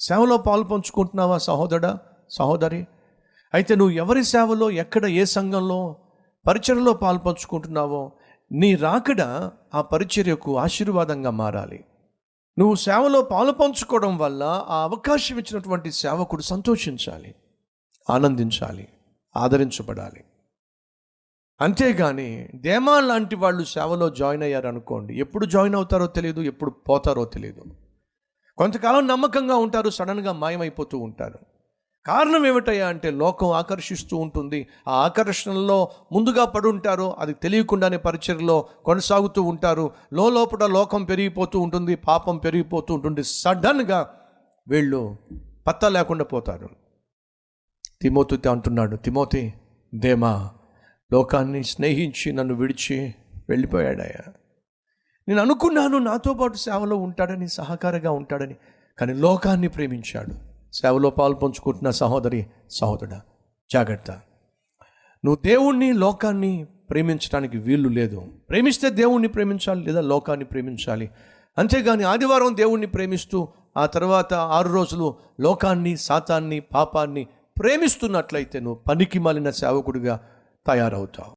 సేవలో పాలు పంచుకుంటున్నావా సహోదరా, సహోదరి? అయితే నువ్వు ఎవరి సేవలో, ఎక్కడ, ఏ సంఘంలో పరిచర్యలో పాలు పంచుకుంటున్నావో నీ రాకడ ఆ పరిచర్యకు ఆశీర్వాదంగా మారాలి. నువ్వు సేవలో పాలు పంచుకోవడం వల్ల ఆ అవకాశం ఇచ్చినటువంటి సేవకుడు సంతోషించాలి, ఆనందించాలి, ఆదరించబడాలి. అంతేగాని దేమా లాంటి వాళ్ళు సేవలో జాయిన్ అయ్యారు అనుకోండి, ఎప్పుడు జాయిన్ అవుతారో తెలియదు, ఎప్పుడు పోతారో తెలియదు. కొంతకాలం నమ్మకంగా ఉంటారు, సడన్గా మాయమైపోతూ ఉంటారు. కారణం ఏమిటయ్యా అంటే లోకం ఆకర్షిస్తూ ఉంటుంది. ఆ ఆకర్షణలో ముందుగా పడి ఉంటారు, అది తెలియకుండానే పరిచర్యలో కొనసాగుతూ ఉంటారు. లోపల లోకం పెరిగిపోతూ ఉంటుంది, పాపం పెరిగిపోతూ ఉంటుంది. సడన్గా వీళ్ళు పత్తా లేకుండా పోతారు. తిమోతితో అంటున్నాడు, తిమోతి, దేమా లోకాన్ని స్నేహించి నన్ను విడిచి వెళ్ళిపోయాడయ్యా. నేను అనుకున్నాను నాతో పాటు సేవలో ఉంటాడని, సహకారిగా ఉంటాడని, కానీ లోకాన్ని ప్రేమించాడు. సేవలో పాలు పంచుకుంటున్న సహోదరి, సహోదరుడా, జాగ్రత్త. నువ్వు దేవుణ్ణి, లోకాన్ని ప్రేమించడానికి వీలు లేదు. ప్రేమిస్తే దేవుణ్ణి ప్రేమించాలి, లేదా లోకాన్ని ప్రేమించాలి. అంతేగాని ఆదివారం దేవుణ్ణి ప్రేమిస్తూ ఆ తర్వాత 6 రోజులు లోకాన్ని, సాతాన్ని, పాపాన్ని ప్రేమిస్తున్నట్లయితే నువ్వు పనికి మాలిన సేవకుడిగా తయారవుతావు.